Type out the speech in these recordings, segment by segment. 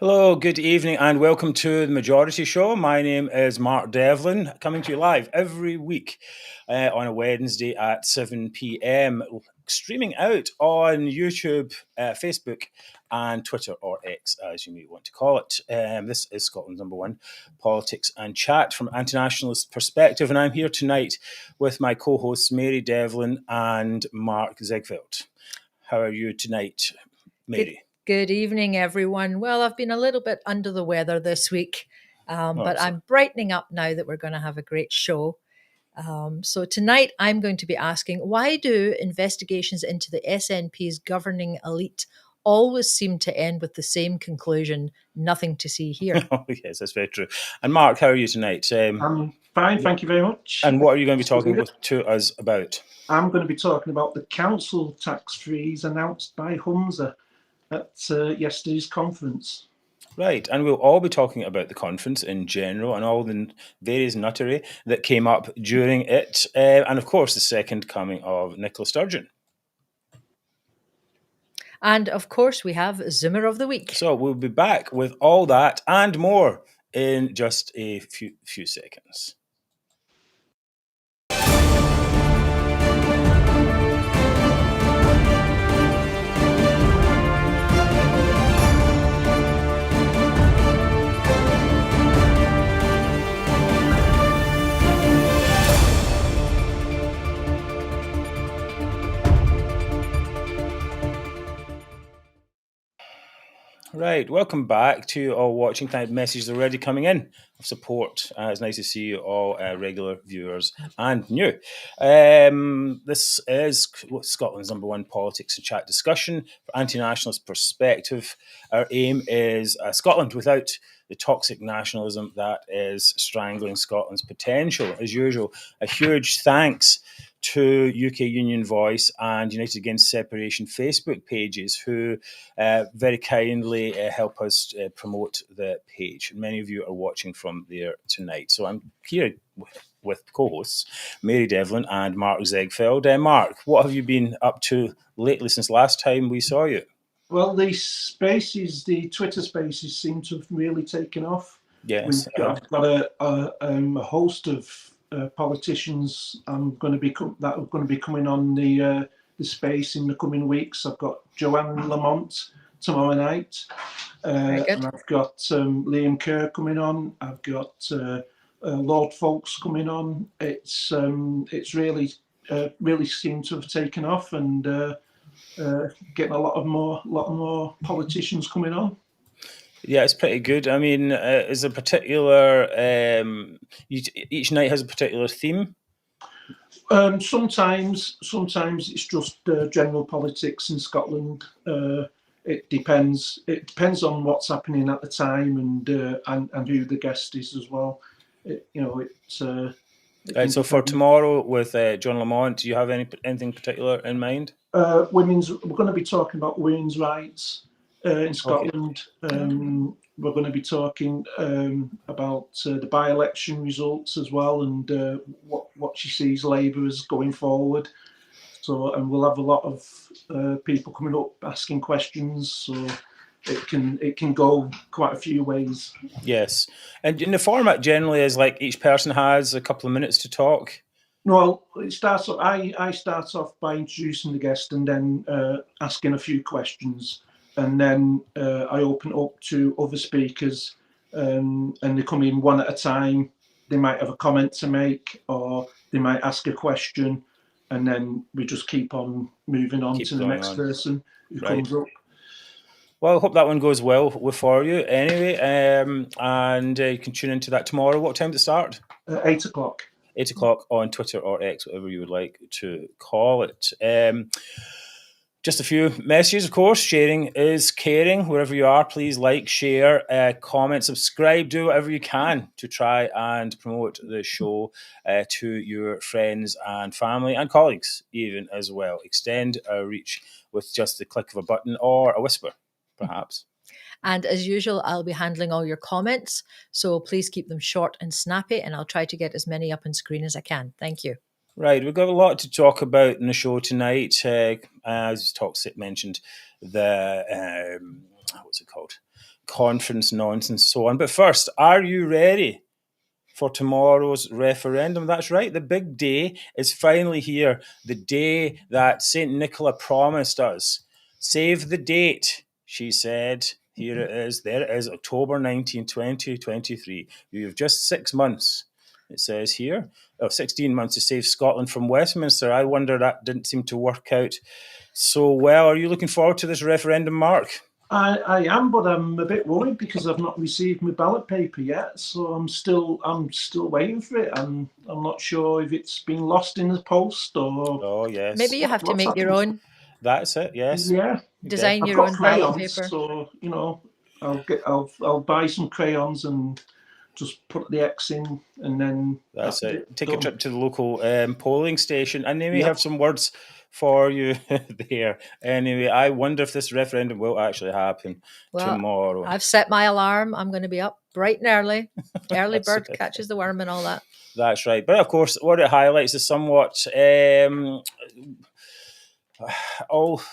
Hello, good evening, and welcome to the Majority Show. My name is Mark Devlin, coming to you live every week on a Wednesday at 7 p.m, streaming out on YouTube, Facebook, and Twitter, or X, as you may want to call it. This is Scotland's #1 politics and chat from an anti-nationalist perspective, and I'm here tonight with my co-hosts Mary Devlin and Mark Zegveldt. How are you tonight, Mary? Good evening, everyone. Well, I've been a little bit under the weather this week, but I'm brightening up now that we're going to have a great show. So tonight I'm going to be asking, why do investigations into the SNP's governing elite always seem to end with the same conclusion, nothing to see here? Oh, yes, that's very true. And Mark, how are you tonight? I'm fine, thank you very much. And what are you going to be talking to us about? I'm going to be talking about the council tax freeze announced by Humza at yesterday's conference. Right, and we'll all be talking about the conference in general and all the various nuttery that came up during it, and of course the second coming of Nicola Sturgeon. And of course we have Zoomer of the Week. So we'll be back with all that and more in just a few seconds. Right, welcome back to all watching. Thank messages already coming in of support. It's nice to see you all, regular viewers and new. This is Scotland's #1 politics and chat discussion for anti-nationalist perspective. Our aim is Scotland without the toxic nationalism that is strangling Scotland's potential. As usual, a huge thanks to UK Union Voice and United Against Separation Facebook pages who very kindly help us promote the page. Many of you are watching from there tonight. So I'm here with co-hosts Mary Devlin and Mark Zegveldt. Mark, what have you been up to lately since last time we saw you? Well, the Twitter spaces seem to have really taken off. Yes. I've got a host of politicians that are going to be coming on the space in the coming weeks. I've got Joanne Lamont tomorrow night, and I've got Liam Kerr coming on. I've got Lord Folks coming on. It's really seemed to have taken off, and getting a lot more politicians coming on. Yeah, it's pretty good. I mean, is a particular each night has a particular theme? Sometimes it's just general politics in Scotland. It depends. It depends on what's happening at the time and who the guest is as well. Right. So for tomorrow with John Lamont, do you have anything particular in mind? We're going to be talking about women's rights in Scotland. Okay. We're going to be talking about the by-election results as well, and what she sees Labour as going forward. So, and we'll have a lot of people coming up asking questions. So it can go quite a few ways. Yes, and in the format generally is like each person has a couple of minutes to talk. Well, it starts off. I start off by introducing the guest and then asking a few questions. And then I open up to other speakers, and they come in one at a time. They might have a comment to make, or they might ask a question, and then we just keep on moving on to the next person who comes up. Well, I hope that one goes well for you anyway. And you can tune into that tomorrow. What time does it start? 8 o'clock. 8 o'clock on Twitter or X, whatever you would like to call it. Just a few messages, of course. Sharing is caring. Wherever you are, please like, share, comment, subscribe, do whatever you can to try and promote the show to your friends and family and colleagues even as well. Extend our reach with just the click of a button or a whisper, perhaps. And as usual, I'll be handling all your comments. So please keep them short and snappy, and I'll try to get as many up on screen as I can. Thank you. Right, we've got a lot to talk about in the show tonight. As mentioned, the what's it called? conference nonsense, so on. But first, are you ready for tomorrow's referendum? That's right, the big day is finally here. The day that St. Nicola promised us. Save the date, she said. Here it is. There it is, October 19, 2023. You have just 6 months, it says here. 16 months to save Scotland from Westminster. I wonder that didn't seem to work out so well. Are you looking forward to this referendum, Mark? I am, but I'm a bit worried because I've not received my ballot paper yet. So I'm still waiting for it. I'm not sure if it's been lost in the post or. Oh yes. Maybe you have to make your own. That's it. Yes. Yeah. Design I've your got own crayons, ballot paper. so I'll buy some crayons and just put the X in, and then that's it. Take done. a trip to the local polling station, and they may have some words for you there. Anyway, I wonder if this referendum will actually happen tomorrow. I've set my alarm. I'm going to be up bright and early. Early bird catches the worm and all that. That's right. But of course, what it highlights is somewhat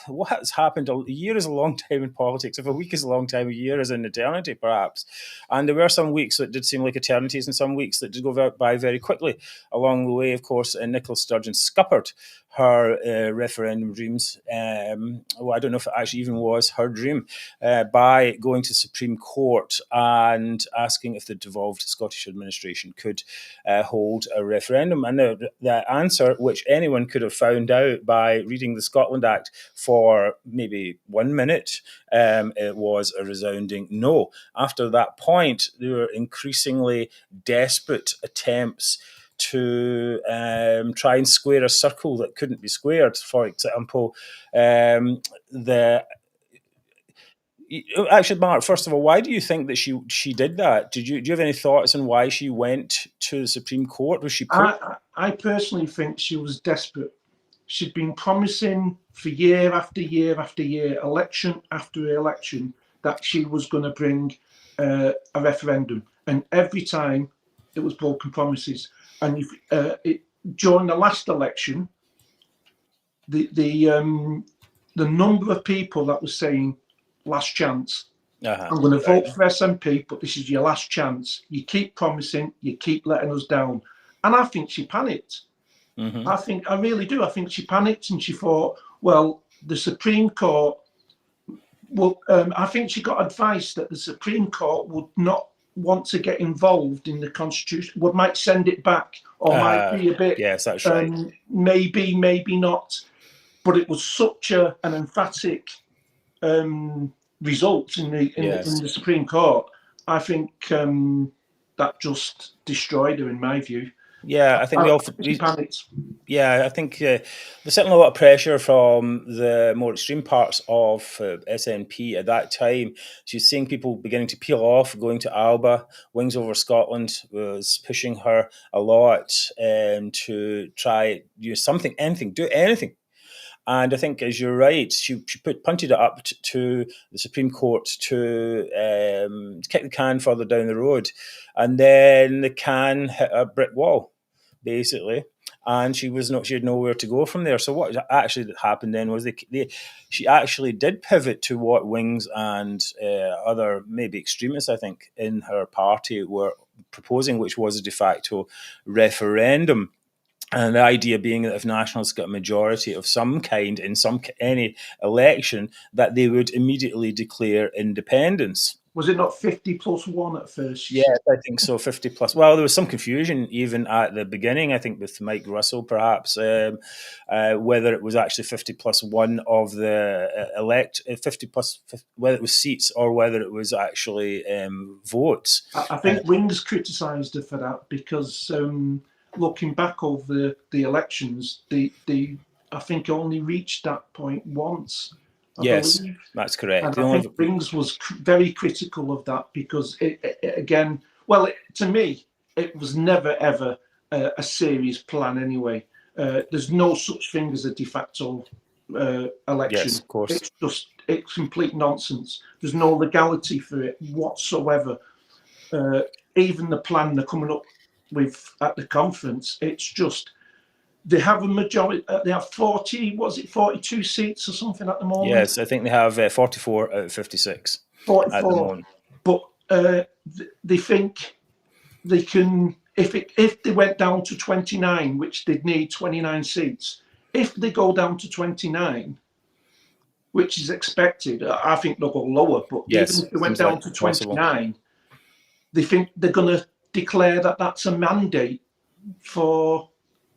what has happened. A year is a long time in politics. If a week is a long time, a year is an eternity, perhaps. And there were some weeks that did seem like eternities, and some weeks that did go by very quickly. Along the way, of course, Nicola Sturgeon scuppered her referendum dreams. I don't know if it actually even was her dream, by going to the Supreme Court and asking if the devolved Scottish administration could hold a referendum. And the answer, which anyone could have found out by reading the Scotland Act for maybe 1 minute, it was a resounding no. After that point, there were increasingly desperate attempts to try and square a circle that couldn't be squared. For example, actually, Mark, first of all, why do you think that she did that? Do you have any thoughts on why she went to the Supreme Court? Was she? I personally think she was desperate. She'd been promising for year after year after year, election after election, that she was going to bring a referendum, and every time it was broken promises. And during the last election, the number of people that was saying last chance. I'm going to vote for SNP, but this is your last chance. You keep promising, you keep letting us down. And I think she panicked. Mm-hmm. I really do. I think she panicked and she thought, well, the Supreme Court, I think she got advice that the Supreme Court would not want to get involved in the Constitution, might send it back, or might be a bit, yes, that's right. Maybe not. But it was such an emphatic result in the Supreme Court. I think that just destroyed her, in my view. Yeah, I think panicked. Yeah, I think there's certainly a lot of pressure from the more extreme parts of SNP at that time. She's seeing people beginning to peel off, going to Alba. Wings Over Scotland was pushing her a lot to try something, anything, do anything. And I think, as you're right, she punted it up to the Supreme Court to kick the can further down the road. And then the can hit a brick wall, basically. And she had nowhere to go from there. So what actually happened then was she actually did pivot to what Wings and other maybe extremists, I think, in her party were proposing, which was a de facto referendum. And the idea being that if Nationalists got a majority of some kind in any election, that they would immediately declare independence. Was it not 50+1 at first? Yes, I think so, 50 plus. Well, there was some confusion even at the beginning, I think, with Mike Russell, perhaps, whether it was actually 50+1 of the 50 plus, whether it was seats or whether it was actually votes. I think Wings criticised her for that because looking back over the elections, I think only reached that point once. Yes, that's correct. And I think Wings was very critical of that because to me, it was never ever a serious plan anyway. There's no such thing as a de facto election. Yes, of course. It's complete nonsense. There's no legality for it whatsoever. Even the plan they're coming up with at the conference, it's just they have a majority. They have 42 seats or something at the moment? Yes, I think they have 44 out of 56 44. at the moment. but they think they can, if they went down to 29, which they'd need 29 seats, if they go down to 29, which is expected, I think they'll go lower, but even if they went down to 29, they think they're going to declare that that's a mandate for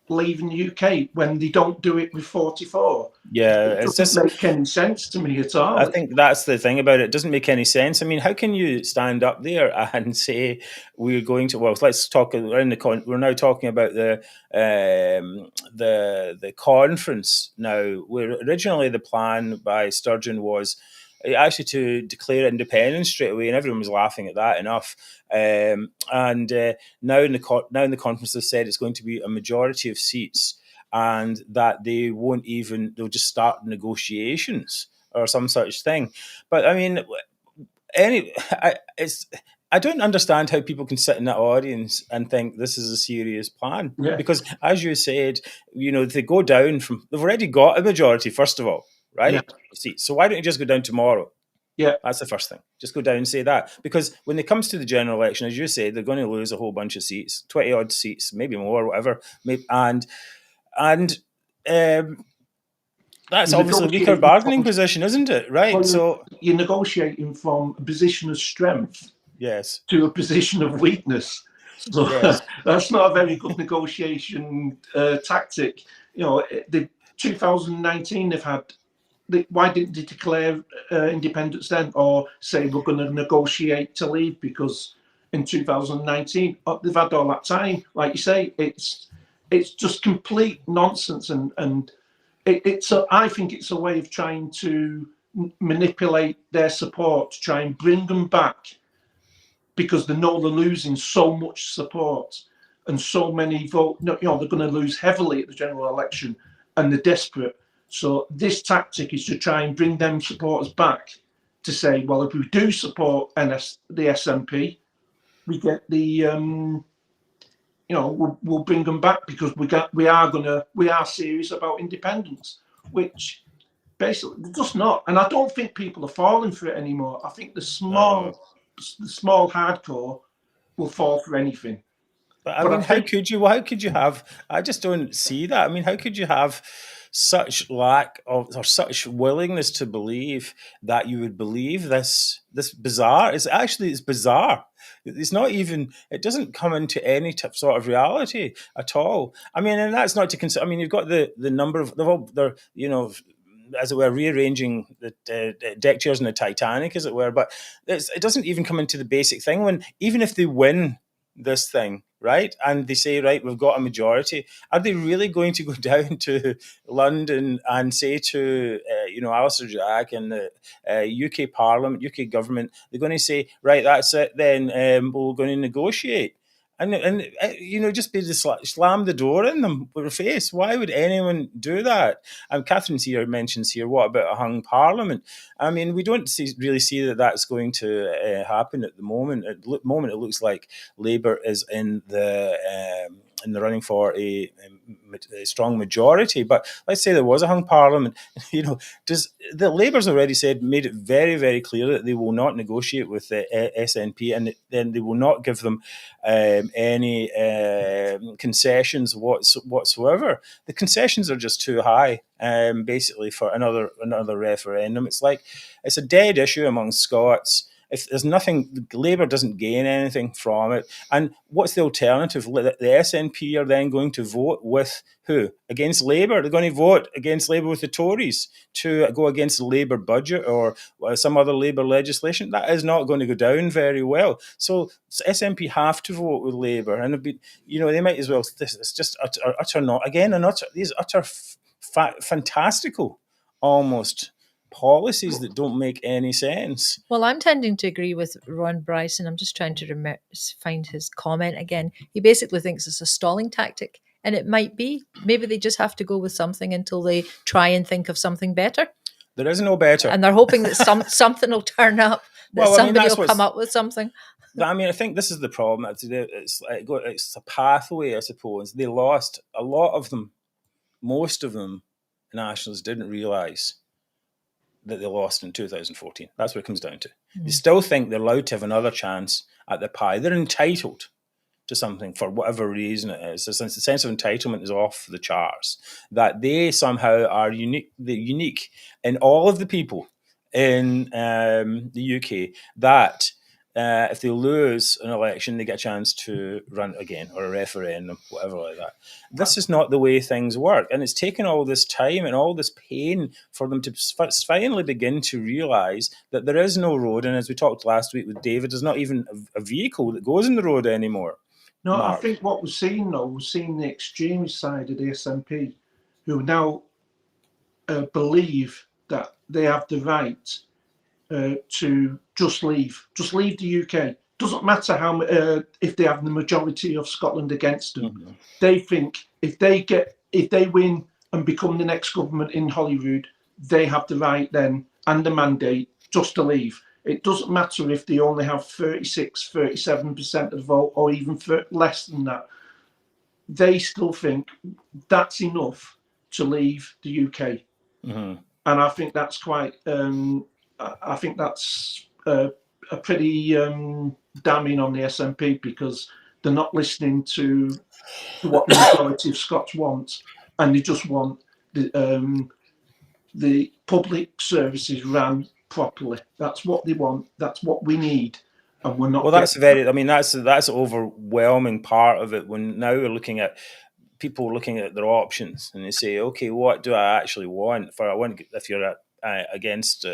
leaving the UK when they don't do it with 44. Yeah, It doesn't make any sense to me at all. I think that's the thing about it. It doesn't make any sense. I mean, how can you stand up there and say we're going to? Well, let's talk around the. We're now talking about the conference now. Where originally the plan by Sturgeon was actually to declare independence straight away, and everyone was laughing at that enough. Now in the conference, they said it's going to be a majority of seats, and that they'll just start negotiations or some such thing. But I mean, I don't understand how people can sit in that audience and think this is a serious plan. Yeah. Because as you said, they go down they've already got a majority, first of all, right? Yeah. See, so why don't you just go down tomorrow? Yeah. That's the first thing. Just go down and say that. Because when it comes to the general election, as you say, they're going to lose a whole bunch of seats, 20 odd seats, maybe more, whatever. And that's obviously a weaker bargaining position, isn't it? Right. Well, so you're negotiating from a position of strength, yes, to a position of weakness. So yes. That's not a very good negotiation tactic. The 2019 they've had. Why didn't they declare independence then, or say we're going to negotiate to leave? Because in 2019 they've had all that time. Like you say, it's just complete nonsense, and I think it's a way of trying to manipulate their support to try and bring them back, because they know they're losing so much support and so many votes. They're going to lose heavily at the general election, and they're desperate. So this tactic is to try and bring them supporters back to say, well, if we do support the SNP, we get the we'll bring them back because we are serious about independence, which basically they're just not. And I don't think people are falling for it anymore. I think the small hardcore will fall for anything. But I mean, how could you have? I just don't see that. I mean, how could you have such lack of or such willingness to believe that you would believe this bizarre? It's bizarre. It's not even. It doesn't come into any sort of reality at all. I mean, and that's not to consider. I mean, you've got the number of they're as it were, rearranging the deck chairs in the Titanic, as it were. But it doesn't even come into the basic thing. When even if they win this thing, right, and they say, right, we've got a majority, are they really going to go down to London and say to Alistair Jack and the UK Parliament, UK government, they're going to say, right, that's it, then we're going to negotiate? And just be slam the door in them with their face. Why would anyone do that? And Catherine's here mentions here, what about a hung parliament? I mean, we don't really see that that's going to happen at the moment. At the moment, it looks like Labour is in the running for a strong majority. But let's say there was a hung parliament. Does the Labour's already made it very, very clear that they will not negotiate with the SNP, and then they will not give them any concessions whatsoever. The concessions are just too high, basically, for another referendum. It's a dead issue among Scots. If there's nothing, Labour doesn't gain anything from it. And what's the alternative? The SNP are then going to vote with who? Against Labour. They're going to vote against Labour with the Tories to go against the Labour budget or some other Labour legislation. That is not going to go down very well. So SNP have to vote with Labour, and they might as well. It's just these utter fantastical, almost, policies that don't make any sense. Well, I'm tending to agree with Ron Bryson. I'm just trying to find his comment again. He basically thinks it's a stalling tactic, and it might be. Maybe they just have to go with something until they try and think of something better. There is no better. And they're hoping that something will turn up, that somebody will come up with something. I mean, I think this is the problem. It's a pathway, I suppose. They lost a lot of them. Most of them, nationalists, didn't realise that they lost in 2014. That's what it comes down to. They still think they're allowed to have another chance at the pie. They're entitled to something for whatever reason it is. The sense of entitlement is off the charts. That they somehow are unique in all of the people in the UK that if they lose an election, they get a chance to run again or a referendum, whatever like that. This is not the way things work. And it's taken all this time and all this pain for them to finally begin to realise that there is no road. And as we talked last week with David, there's not even a vehicle that goes in the road anymore. No, Mark. I think what we're seeing, though, we're seeing the extremist side of the SNP, who now believe that they have the right to just leave the UK. Doesn't matter how if they have the majority of Scotland against them. Mm-hmm. They think if they win and become the next government in Holyrood, they have the right then and the mandate just to leave. It doesn't matter if they only have 36, 37% of the vote or even less than that. They still think that's enough to leave the UK. Mm-hmm. And I think that's quite, I think that's a pretty damning on the SNP, because they're not listening to what the majority of Scots want, and they just want the public services ran properly. That's what they want. That's what we need, and we're not. Well, that's very. I mean, that's an overwhelming part of it. When now we're looking at people looking at their options, and they say, okay, what do I actually want? If you're against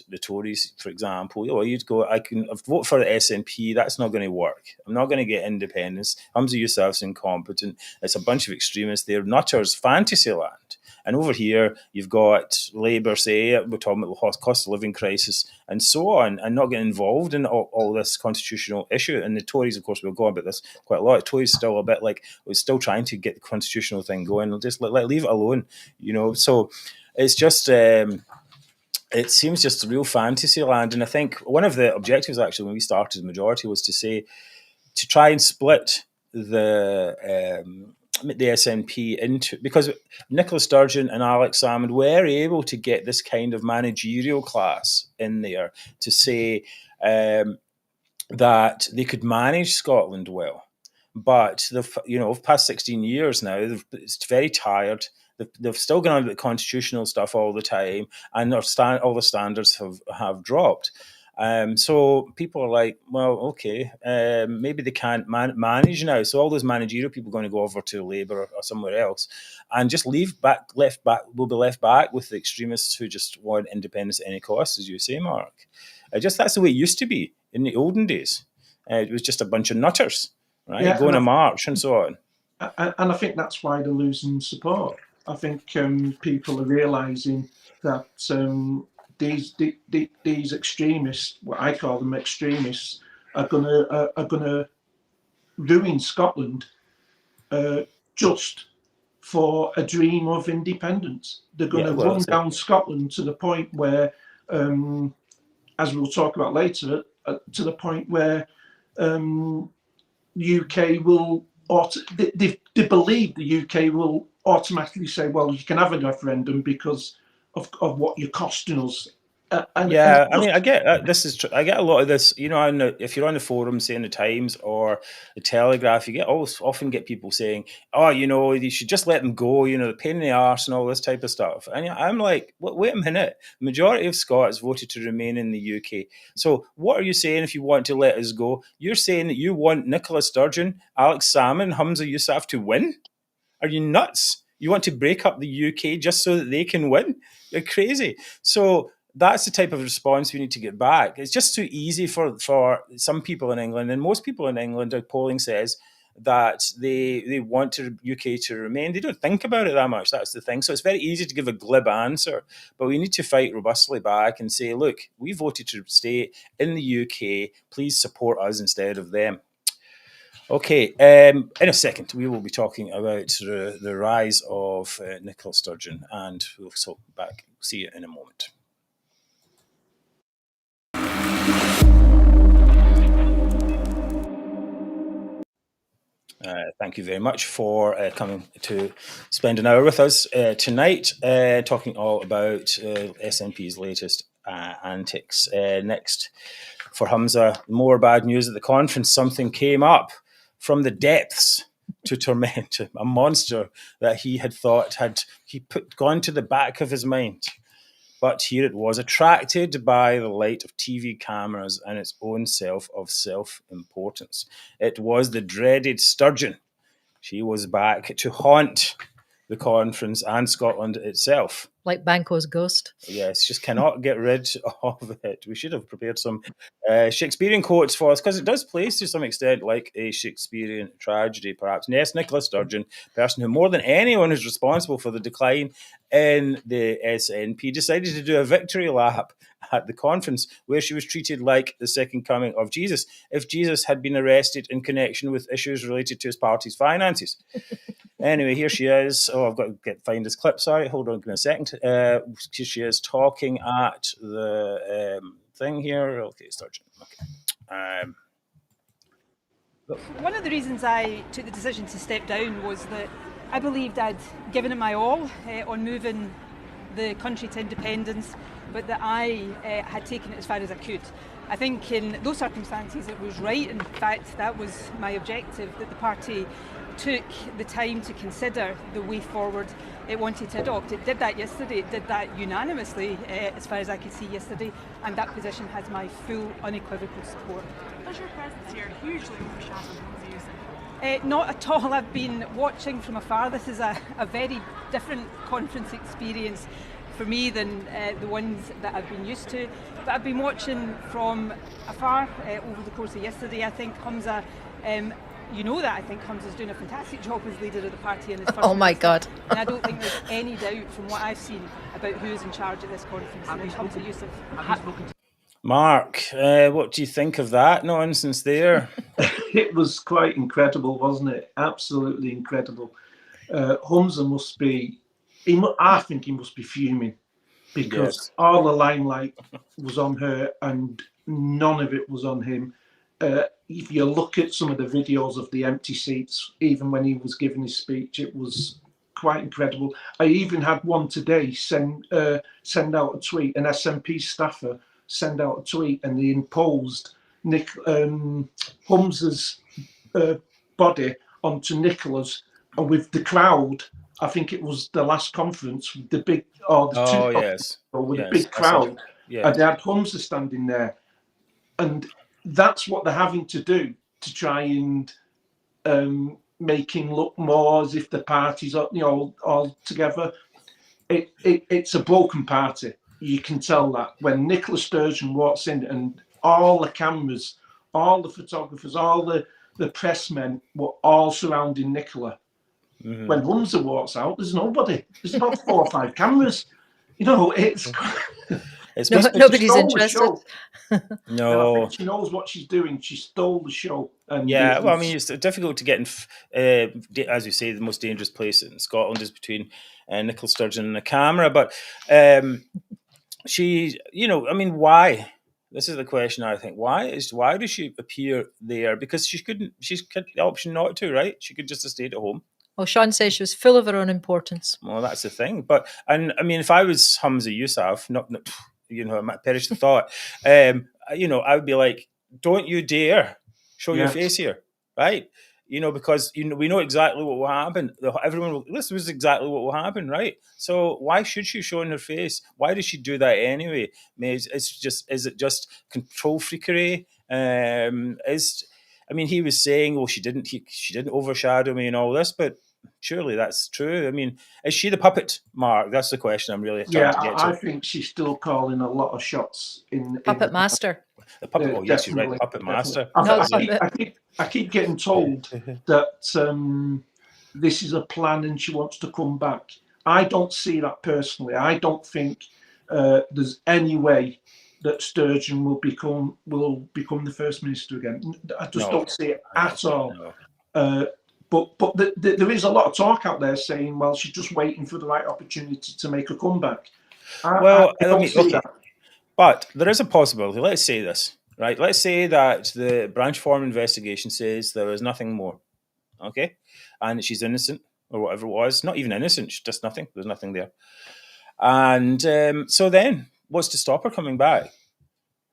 the Tories, for example, you'd go, I can vote for the SNP. That's not going to work. I'm not going to get independence. Humza Yousaf's incompetent. It's a bunch of extremists. They're nutters, fantasy land. And over here, you've got Labour we're talking about the cost of living crisis and so on, and not getting involved in all this constitutional issue. And the Tories, of course, we'll go about this quite a lot. The Tories still a bit like, we're still trying to get the constitutional thing going. They'll just leave it alone, So it's just... it seems just a real fantasy land. And I think one of the objectives, actually, when we started the majority, was to try and split the SNP into, because Nicola Sturgeon and Alex Salmond were able to get this kind of managerial class in there to say that they could manage Scotland well. But over past 16 years now, it's very tired. They've still gone on about the constitutional stuff all the time, and all the standards have dropped. So people are like, well, okay, maybe they can't manage now. So all those managerial people are going to go over to Labour or somewhere else, and just we'll be left back with the extremists who just want independence at any cost, as you say, Mark. That's the way it used to be in the olden days. It was just a bunch of nutters, right? Yeah, going a march and so on. And I think that's why they're losing support. I think people are realising that these extremists, what I call them extremists, are gonna ruin Scotland just for a dream of independence. They're going to run down Scotland to the point where, as we'll talk about later, to the point where UK will. They believe the UK will automatically say, well, you can have a referendum because of what you're costing us. I get I get a lot of this. If you're on the forum, say in the Times or the Telegraph, often get people saying, "Oh, you should just let them go." The pain in the arse and all this type of stuff. And I'm like, wait a minute. The majority of Scots voted to remain in the UK. So what are you saying if you want to let us go? You're saying that you want Nicola Sturgeon, Alex Salmond, Humza Yousaf to win? Are you nuts? You want to break up the UK just so that they can win? You're crazy. So that's the type of response we need to get back. It's just too easy for some people in England, and most people in England, polling says that they want the UK to remain. They don't think about it that much. That's the thing. So it's very easy to give a glib answer, but we need to fight robustly back and say, look, we voted to stay in the UK. Please support us instead of them. Okay, in a second, we will be talking about the rise of Nicola Sturgeon, and we'll see you in a moment. Thank you very much for coming to spend an hour with us tonight, talking all about SNP's latest antics. Next, for Humza, more bad news at the conference. Something came up from the depths to torment a monster that he had thought gone to the back of his mind. But here it was, attracted by the light of TV cameras and its own self-importance. It was the dreaded Sturgeon. She was back to haunt the conference and Scotland itself. Like Banquo's ghost. Yes, just cannot get rid of it. We should have prepared some Shakespearean quotes for us, because it does play to some extent like a Shakespearean tragedy, perhaps. And yes, Nicola Sturgeon, person who more than anyone is responsible for the decline in the SNP, decided to do a victory lap at the conference, where she was treated like the second coming of Jesus, if Jesus had been arrested in connection with issues related to his party's finances. Anyway, here she is. Oh, I've got to find this clip. Sorry, hold on, give me a second. Here she is talking at the thing here. Okay, Sturgeon. Okay. One of the reasons I took the decision to step down was that I believed I'd given it my all on moving the country to independence, but that I had taken it as far as I could. I think in those circumstances it was right. In fact, that was my objective, that the party took the time to consider the way forward it wanted to adopt. It did that yesterday, it did that unanimously as far as I could see yesterday, and that position has my full unequivocal support. Does your presence here hugely overshadow Humza Yousaf? Not at all. I've been watching from afar. This is a very different conference experience for me than the ones that I've been used to. But I've been watching from afar over the course of yesterday. I think Humza, you know that, I think Humza's doing a fantastic job as leader of the party in his first Oh my minister. God. And I don't think there's any doubt from what I've seen about who is in charge at this conference. And it's Humza Yousaf. Mark, what do you think of that nonsense there? It was quite incredible, wasn't it? Absolutely incredible. Humza must be, I think he must be fuming, because all the limelight was on her and none of it was on him. If you look at some of the videos of the empty seats, even when he was giving his speech, it was quite incredible. I even had one today send out a tweet, an SNP staffer send out a tweet, and they imposed Humza's body onto Nicola's, and with the crowd, I think it was the last conference, with the big, the big crowd, and they had Humza standing there, and that's what they're having to do to try and make him look more as if the party's, all together. It's a broken party. You can tell that when Nicola Sturgeon walks in, and all the cameras, all the photographers, all the pressmen were all surrounding Nicola. Mm-hmm. When Humza walks out, there's nobody. There's about 4 or 5 cameras. It's nobody's interested. No, she knows what she's doing. She stole the show. And it's difficult to get in. As you say, the most dangerous place in Scotland is between Nicola Sturgeon and the camera. But she, why? This is the question, I think. Why does she appear there? Because she's got the option not to, right? She could just have stayed at home. Well, Sean says she was full of her own importance. Well, that's the thing. But if I was Humza Yousaf, not I might perish the thought. I would be like, don't you dare show your face here, right? Because we know exactly what will happen. This was exactly what will happen, right? So why should she show her face? Why does she do that anyway? Is it just control freakery? He was saying, she didn't overshadow me and all this, but surely that's true. Is she the puppet, Mark? That's the question I'm really trying to get to. I think she's still calling a lot of shots in puppet master. The puppet. Yes, you're right. The puppet master. I keep getting told that this is a plan and she wants to come back. I don't see that personally. I don't think there's any way that Sturgeon will become the First Minister again. I just don't see it at all. No. But there is a lot of talk out there saying, well, she's just waiting for the right opportunity to make a comeback. But there is a possibility. Let's say this, right? Let's say that the branch form investigation says there is nothing more. okay, and she's innocent or whatever it was. Not even innocent, she's just nothing. There's nothing there. And so then, what's to stop her coming back?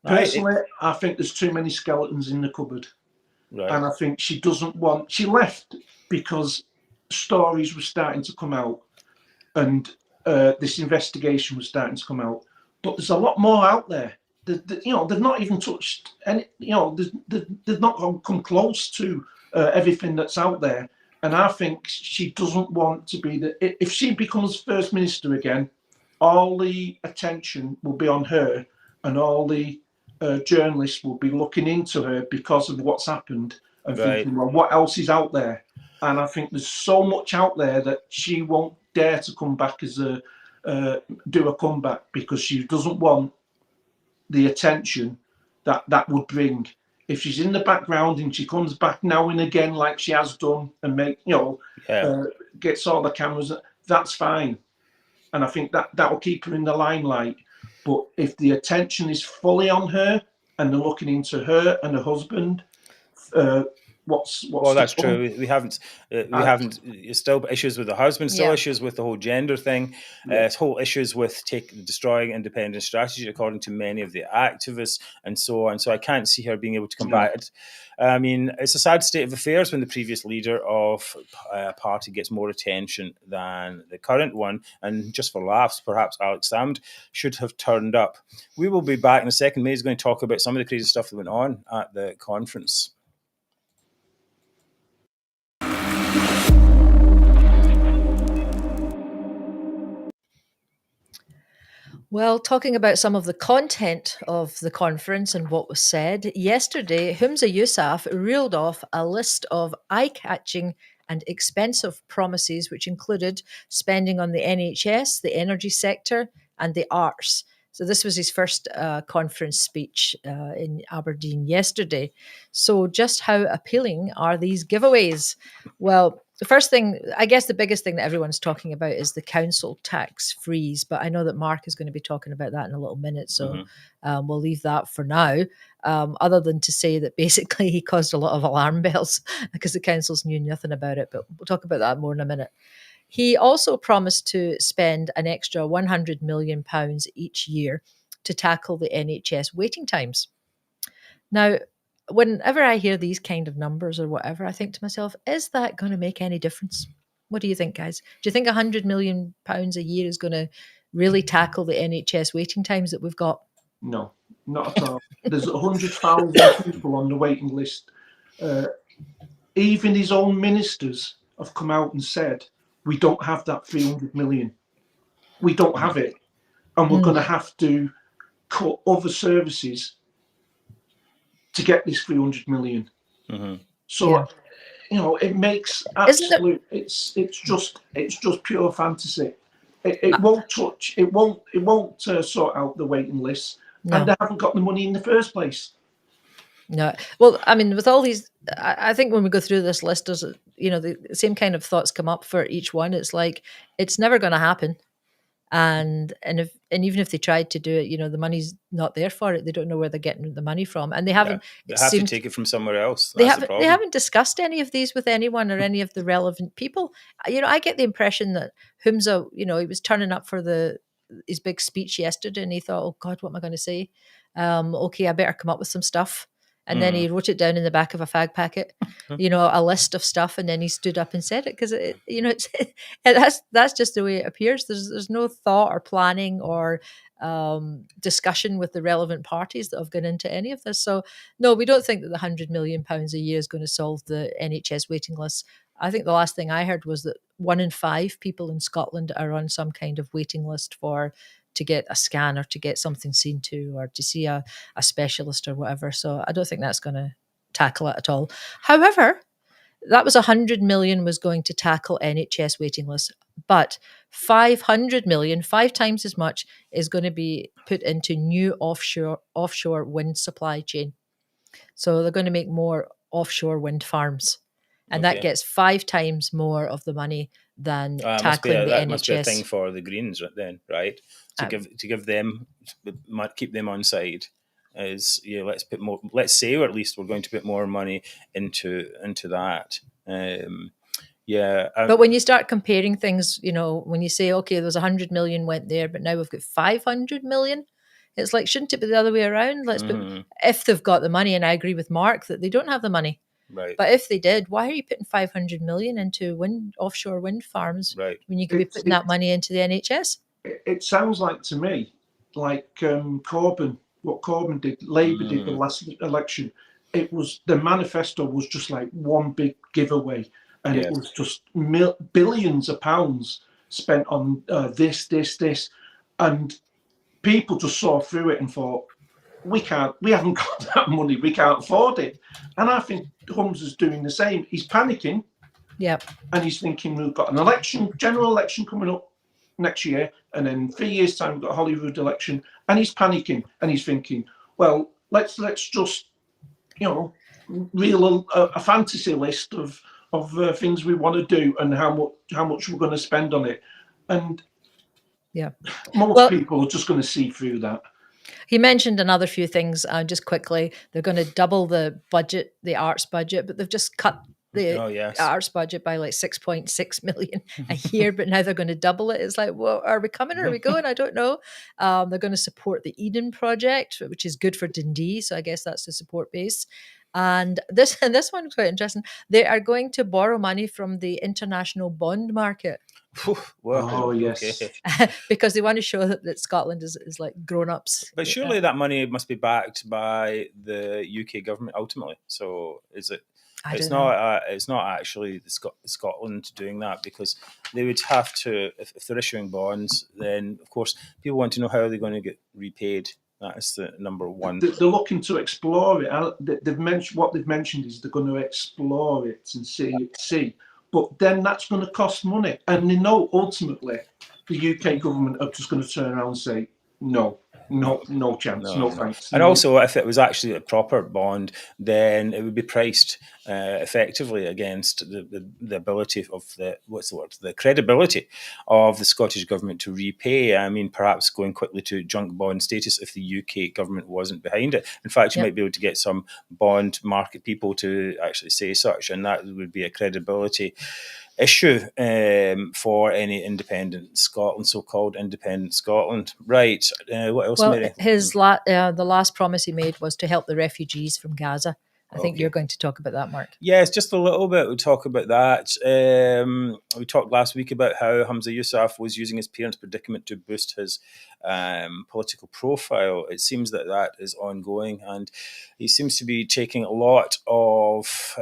Personally, I think there's too many skeletons in the cupboard. Right. And I think she doesn't want... She left because stories were starting to come out and this investigation was starting to come out. But there's a lot more out there. They've not even touched any... they've not come close to everything that's out there. And I think she doesn't want to be the... If she becomes First Minister again, all the attention will be on her, and all the journalists will be looking into her because of what's happened and thinking, well, what else is out there? And I think there's so much out there that she won't dare to come back as do a comeback, because she doesn't want the attention that would bring. If she's in the background and she comes back now and again like she has done and gets all the cameras, that's fine. And I think that will keep her in the limelight. But if the attention is fully on her and they're looking into her and her husband, what's well, that's true. We haven't. Still issues with the husband. Still issues with the whole gender thing. Whole issues with destroying independent strategy, according to many of the activists, and so on. So I can't see her being able to come back. I mean, it's a sad state of affairs when the previous leader of a party gets more attention than the current one. And just for laughs, perhaps Alex Salmond should have turned up. We will be back in a second. May is going to talk about some of the crazy stuff that went on at the conference. Well, talking about some of the content of the conference and what was said, yesterday, Humza Yousaf reeled off a list of eye-catching and expensive promises, which included spending on the NHS, the energy sector, and the arts. So this was his first conference speech in Aberdeen yesterday. So just how appealing are these giveaways? Well, the first thing, I guess the biggest thing that everyone's talking about is the council tax freeze. But I know that Mark is going to be talking about that in a little minute. So we'll leave that for now, other than to say that basically he caused a lot of alarm bells because the councils knew nothing about it. But we'll talk about that more in a minute. He also promised to spend an extra £100 million each year to tackle the NHS waiting times. Now, whenever I hear these kind of numbers or whatever, I think to myself, is that going to make any difference? What do you think, guys? Do you think £100 million a year is going to really tackle the NHS waiting times that we've got? No, not at all. There's 100,000 people on the waiting list. Even his own ministers have come out and said, we don't have that 300 million. We don't have it. And we're going to have to cut other services to get this 300 million. So, it makes absolute... It's just pure fantasy. It won't touch... It won't sort out the waiting lists. No. And they haven't got the money in the first place. No. Well, I mean, with all these, I think when we go through this list, there's, the same kind of thoughts come up for each one. It's like, it's never going to happen. And even if they tried to do it, the money's not there for it. They don't know where they're getting the money from, and they haven't. They have to take it from somewhere else. They haven't discussed any of these with anyone or any of the relevant people. I get the impression that Humza, he was turning up for his big speech yesterday, and he thought, "Oh God, what am I going to say? Okay, I better come up with some stuff." And then he wrote it down in the back of a fag packet, a list of stuff, and then he stood up and said it because that's just the way it appears. There's no thought or planning or discussion with the relevant parties that have gone into any of this. So no, we don't think that the £100 million a year is going to solve the NHS waiting list. I think the last thing I heard was that 1 in 5 people in Scotland are on some kind of waiting list to get a scan or to get something seen to or to see a specialist or whatever. So I don't think that's going to tackle it at all. However, that was 100 million was going to tackle NHS waiting lists, but 500 million, 5 times as much, is going to be put into new offshore wind supply chain. So they're going to make more offshore wind farms. And that gets 5 times more of the money than tackling the NHS. That must be a thing for the Greens then, right? To give them, keep them on side is let's say, or at least we're going to put more money into that. But when you start comparing things, when you say, okay, there was 100 million went there, but now we've got 500 million, it's like, shouldn't it be the other way around? If they've got the money, and I agree with Mark that they don't have the money. Right. But if they did, why are you putting 500 million into offshore wind farms when you could be putting that money into the NHS? It sounds like to me like Corbyn, what Corbyn did, Labour did the last election. It was, the manifesto was just like one big giveaway, and it was just billions of pounds spent on this, and people just saw through it and thought, we haven't got that money, we can't afford it. And I think Humza's doing the same. He's panicking, and he's thinking, we've got an general election coming up next year, and then 3 years' time we've got a Hollywood election, and he's panicking, and he's thinking, well, let's just reel a fantasy list of things we want to do and how much we're going to spend on it, and most people are just going to see through that. He mentioned another few things. Just quickly, they're going to double the budget, the arts budget, but they've just cut the arts budget by like 6.6 million a year, but now they're going to double it. It's like, well, are we coming or are we going? I don't know. They're going to support the Eden project, which is good for Dundee, so I guess that's the support base. And this one's quite interesting. They are going to borrow money from the international bond market. Yes. Because they want to show that Scotland is like grown-ups. But surely that money must be backed by the UK government ultimately. So is it? It's not actually Scotland doing that, because they would have to, if they're issuing bonds, then of course people want to know how they're going to get repaid. That is the number one. They're looking to explore it. They've mentioned is they're going to explore it and see. But then that's going to cost money, and they know ultimately the UK government are just going to turn around and say no chance, no thanks. And also, if it was actually a proper bond, then it would be priced effectively against the ability of the credibility of the Scottish government to repay. I mean, perhaps going quickly to junk bond status if the UK government wasn't behind it. In fact, you might be able to get some bond market people to actually say such, and that would be a credibility issue for any independent Scotland, so-called independent Scotland. Right. What else? Well, Mary? the last promise he made was to help the refugees from Gaza. I think you're going to talk about that, Mark. Yes, just a little bit. We'll talk about that. We talked last week about how Humza Yousaf was using his parents' predicament to boost his political profile. It seems that is ongoing, and he seems to be taking a lot of,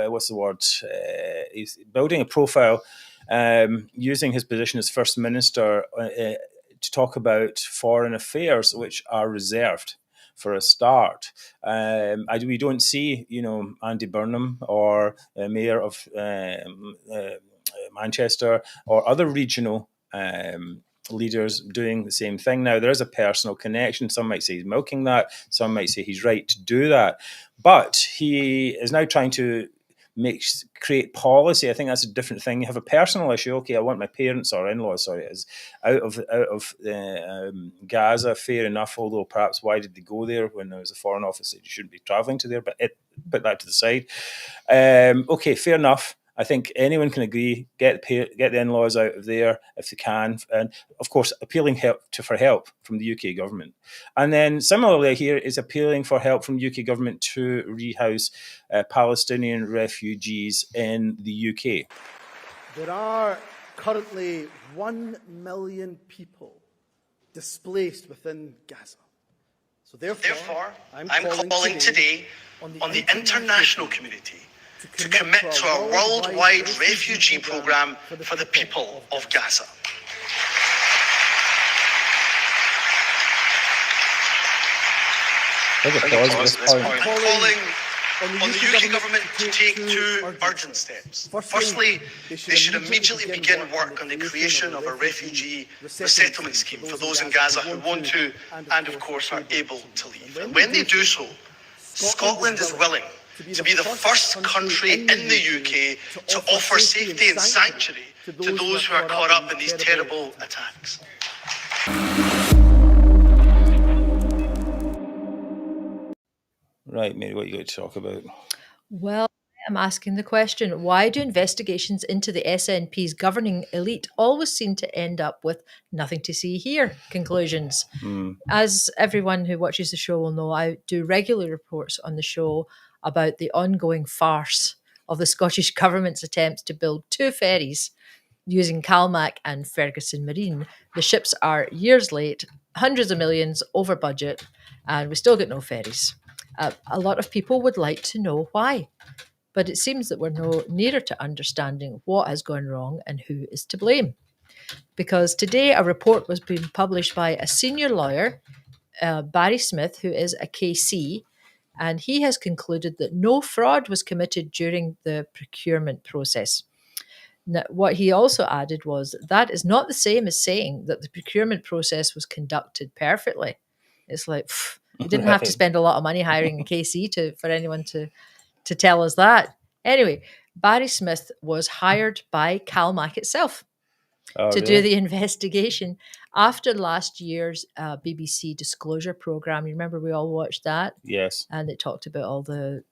he's building a profile using his position as First Minister to talk about foreign affairs, which are reserved for a start. We don't see, Andy Burnham or Mayor of Manchester or other regional leaders doing the same thing. Now, there is a personal connection. Some might say he's milking that. Some might say he's right to do that. But he is now trying to create policy. I think that's a different thing. You have a personal issue. Okay, I want my parents or in-laws, out of Gaza. Fair enough. Although perhaps why did they go there when there was a foreign office that you shouldn't be travelling to there? But put that to the side. Okay, fair enough. I think anyone can agree, get the in-laws out of there if they can, and of course appealing for help from the UK government. And then similarly here is appealing for help from the UK government to rehouse Palestinian refugees in the UK. There are currently 1 million people displaced within Gaza. So therefore I'm calling today on the international community to commit to a worldwide refugee programme for the people of Gaza. I'm calling on the UK government to take two urgent steps. Firstly, they should immediately begin work on the creation of a refugee resettlement scheme for those in Gaza who want to and of course are able to leave. And when they do so, Scotland is willing to be the first country in the UK to offer safety and sanctuary to those who are caught up in these terrible attacks. Right, Mary, what you got to talk about? Well, I'm asking the question, why do investigations into the SNP's governing elite always seem to end up with nothing to see here conclusions? As everyone who watches the show will know, I do regular reports on the show about the ongoing farce of the Scottish Government's attempts to build 2 ferries using Calmac and Ferguson Marine. The ships are years late, hundreds of millions over budget, and we still get no ferries. A lot of people would like to know why, but it seems that we're no nearer to understanding what has gone wrong and who is to blame. Because today a report was being published by a senior lawyer, Barry Smith, who is a KC, and he has concluded that no fraud was committed during the procurement process. Now, what he also added was that is not the same as saying that the procurement process was conducted perfectly. It's like, you didn't have to spend a lot of money hiring a KC for anyone to tell us that. Anyway, Barry Smith was hired by Calmac itself to do the investigation after last year's BBC disclosure programme. You remember we all watched that? Yes. And it talked about all the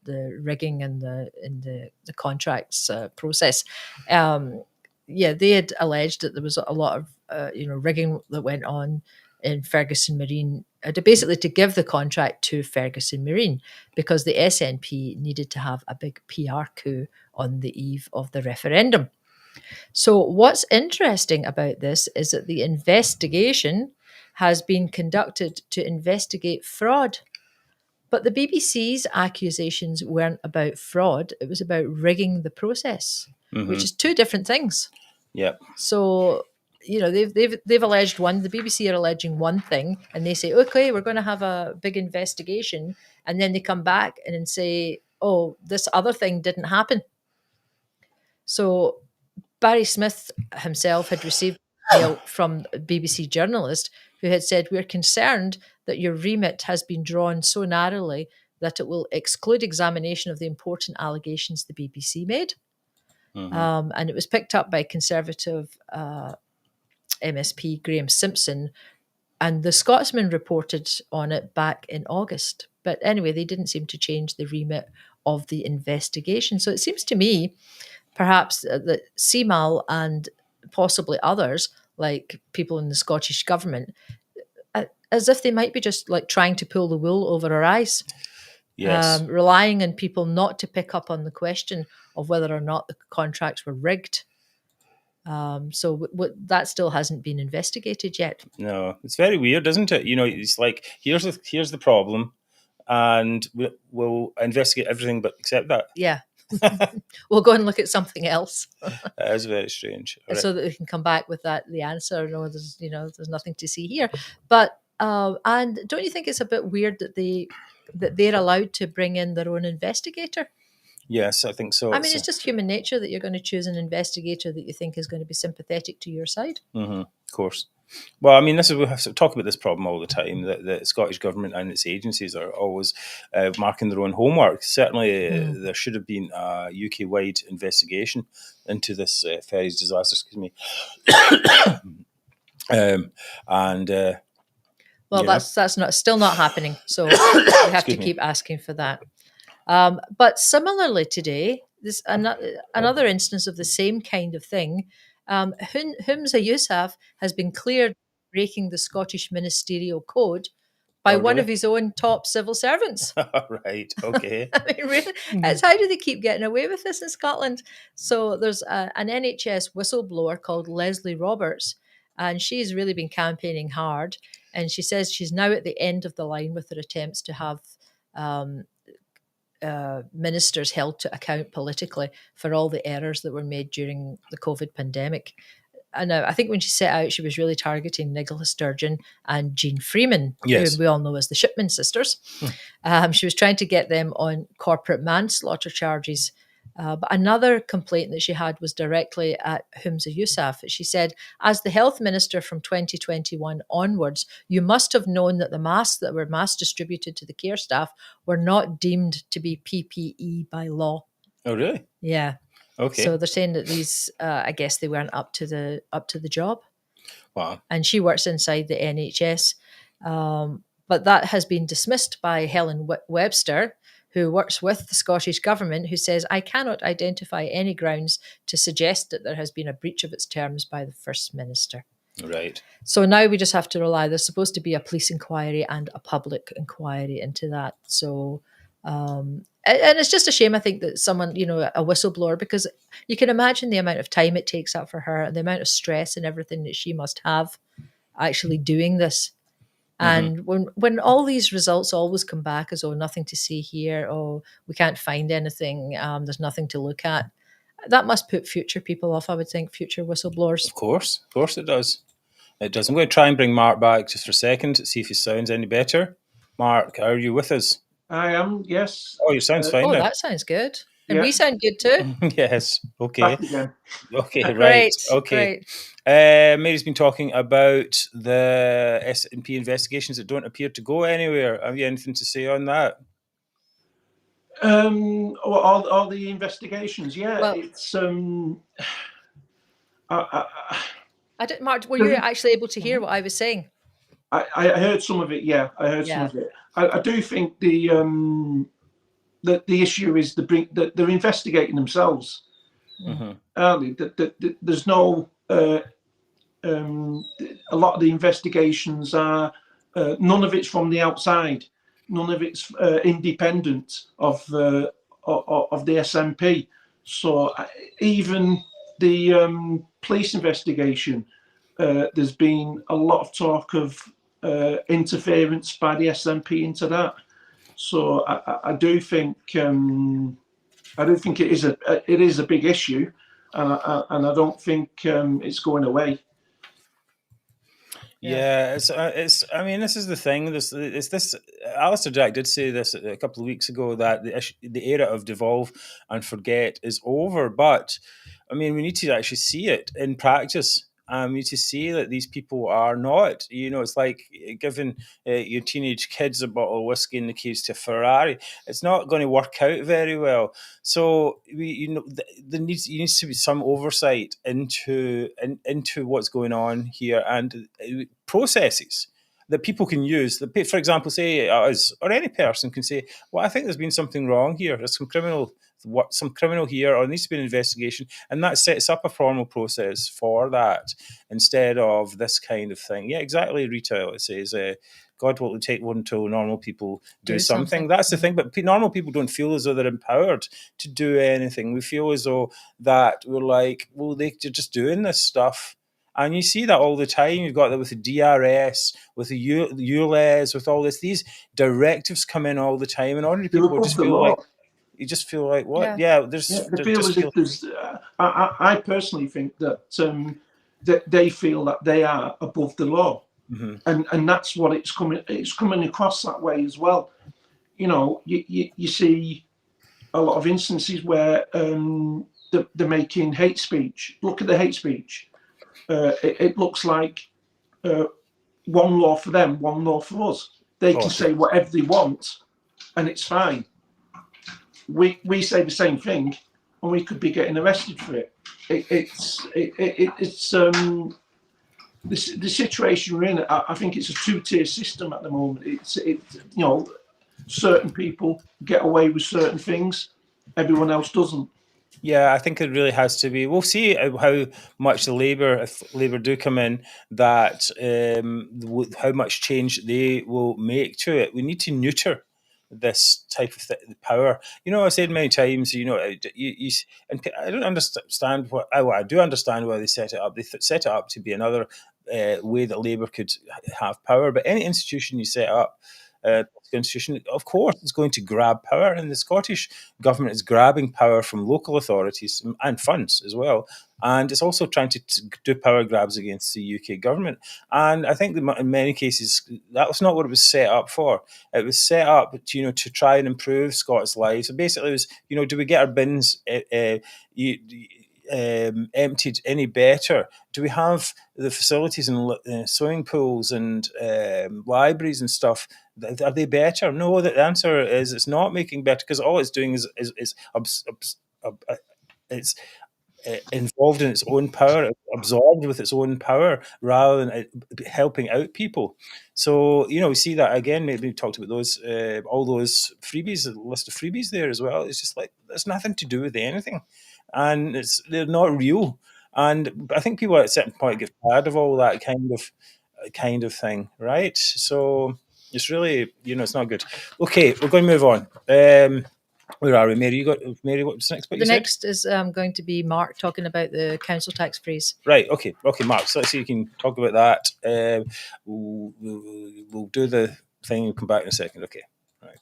rigging and the contracts process. They had alleged that there was a lot of rigging that went on in Ferguson Marine, basically to give the contract to Ferguson Marine because the SNP needed to have a big PR coup on the eve of the referendum. So what's interesting about this is that the investigation has been conducted to investigate fraud. But the BBC's accusations weren't about fraud. It was about rigging the process, which is 2 different things. Yep. So, they've alleged one. The BBC are alleging one thing, and they say, okay, we're going to have a big investigation. And then they come back and say, oh, this other thing didn't happen. So Barry Smith himself had received a mail from a BBC journalist who had said, we're concerned that your remit has been drawn so narrowly that it will exclude examination of the important allegations the BBC made. And it was picked up by Conservative MSP Graham Simpson, and the Scotsman reported on it back in August. But anyway, they didn't seem to change the remit of the investigation. So it seems to me perhaps that CMAL and possibly others, like people in the Scottish Government, as if they might be just like trying to pull the wool over our eyes. Yes. Relying on people not to pick up on the question of whether or not the contracts were rigged. So that still hasn't been investigated yet. No, it's very weird, isn't it? It's like, here's the problem, and we'll investigate everything but except that. Yeah. We'll go and look at something else. That is very strange. Right. So that we can come back with the answer. No, there's nothing to see here. But and don't you think it's a bit weird that they're allowed to bring in their own investigator? Yes, I think so. I mean, it's just human nature that you're going to choose an investigator that you think is going to be sympathetic to your side. Mm-hmm, of course. Well, I mean, we have to talk about this problem all the time, that the Scottish Government and its agencies are always marking their own homework. Certainly, there should have been a UK-wide investigation into this ferries disaster, that's still not happening. So we have to keep asking for that. But similarly today, this another instance of the same kind of thing. Humza Yousaf has been cleared breaking the Scottish ministerial code by one of his own top civil servants. Right, okay. I mean, really, it's how do they keep getting away with this in Scotland? So there's an NHS whistleblower called Leslie Roberts, and she's really been campaigning hard. And she says she's now at the end of the line with her attempts to have ministers held to account politically for all the errors that were made during the COVID pandemic. And I think when she set out, she was really targeting Nicola Sturgeon and Jean Freeman, who we all know as the Shipman sisters. She was trying to get them on corporate manslaughter charges. But another complaint that she had was directly at Humza Yousaf. She said, as the health minister from 2021 onwards, you must have known that the masks that were mass distributed to the care staff were not deemed to be PPE by law. Oh, really? Yeah. Okay. So they're saying that these, I guess they weren't up to the job. Wow. And she works inside the NHS. But that has been dismissed by Helen Webster, who works with the Scottish Government, who says, I cannot identify any grounds to suggest that there has been a breach of its terms by the First Minister. Right. So now we just have to rely. There's supposed to be a police inquiry and a public inquiry into that. So, and it's just a shame, I think, that someone, you know, a whistleblower, because you can imagine the amount of time it takes up for her and the amount of stress and everything that she must have actually doing this. And when all these results always come back as, oh, nothing to see here, oh, we can't find anything, there's nothing to look at, that must put future people off, I would think, future whistleblowers. Of course it does. It does. I'm going to try and bring Mark back just for a second to see if he sounds any better. Mark, are you with us? I am, yes. Oh, your sound's fine now. That sounds good. And Yeah. we sound good too. Yes. Okay. Back again. Okay, right. Great. Okay. Great. Mary's been talking about the S&P investigations that don't appear to go anywhere. Have you anything to say on that? All the investigations, yeah. Well, it's I didn't, Mark, were you actually able to hear what I was saying? I heard some of it. Yeah, I heard some of it. I do think the issue is that they're investigating themselves. Aren't they? There's no a lot of the investigations are none of it's from the outside. None of it's independent of the SNP. So even the police investigation, there's been a lot of talk of interference by the SNP into that. So I do think it is a big issue, and I don't think it's going away. Yeah, it's. I mean, this is the thing. This. Alistair Jack did say this a couple of weeks ago, that the era of devolve and forget is over. But I mean, we need to actually see it in practice. We need to see that these people are not. You know, it's like giving your teenage kids a bottle of whiskey and the keys to a Ferrari. It's not going to work out very well. So there needs to be some oversight into what's going on here, and processes that people can use. That, for example, say us or any person can say, "Well, I think there's been something wrong here. There's some criminal here, or there needs to be an investigation," and that sets up a formal process for that, instead of this kind of thing. Yeah, exactly, Rita. It says, God will take one until normal people do something. That's the thing. But normal people don't feel as though they're empowered to do anything. We feel as though that we're like, well, they're just doing this stuff. And you see that all the time. You've got that with the DRS, with the ULEZ, with all this. These directives come in all the time, and ordinary people just feel like, you just feel like, what? Yeah, I personally think that that they feel that they are above the law, and that's what it's coming across that way as well. You know, you see a lot of instances where they're making hate speech. Look at the hate speech. It looks like one law for them, one law for us. They can say whatever they want, and it's fine. We say the same thing, and we could be getting arrested for it. It's the situation we're in. I think it's a two-tier system at the moment. Certain people get away with certain things, everyone else doesn't. Yeah, I think it really has to be. We'll see how much the Labour, if Labour do come in, that how much change they will make to it. We need to neuter this type of power. You know, I've said many times, you know, and I don't understand I do understand why they set it up. They set it up to be another way that Labour could have power. But any institution you set up, institution, of course, is going to grab power, and the Scottish government is grabbing power from local authorities and funds as well, and it's also trying to do power grabs against the UK government. And I think that in many cases that was not what it was set up for. It was set up to try and improve Scots' lives. So basically, it was, do we get our bins emptied any better? Do we have the facilities and swimming pools and libraries and stuff? Are they better? No, the answer is it's not making better, because all it's doing is involved in its own power, absorbed with its own power, rather than helping out people. So, we see that again. Maybe we talked about those, all those freebies, the list of freebies there as well. It's just like, there's nothing to do with anything, and they're not real. And I think people at a certain point get tired of all that kind of thing, right? So it's really, it's not good. Okay, we're going to move on. Where are we, Mary? Mary, what's next? The next is going to be Mark talking about the council tax freeze. Right. Okay, Mark. So let's see if you can talk about that. We'll do the thing. We'll come back in a second. Okay. Right.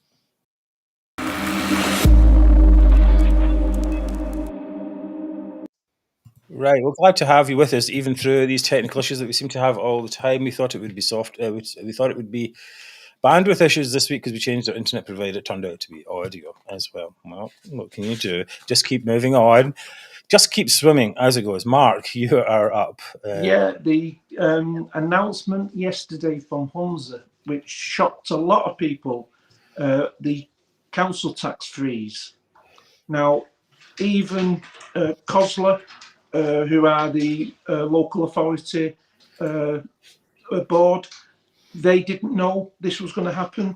Right. Well, glad to have you with us, even through these technical issues that we seem to have all the time. We thought it would be we thought it would be bandwidth issues this week because we changed our internet provider. It turned out to be audio as well. Well, what can you do? Just keep moving on. Just keep swimming as it goes. Mark, you are up. The announcement yesterday from Humza, which shocked a lot of people, the council tax freeze. Now, even COSLA, who are the local authority board, they didn't know this was going to happen.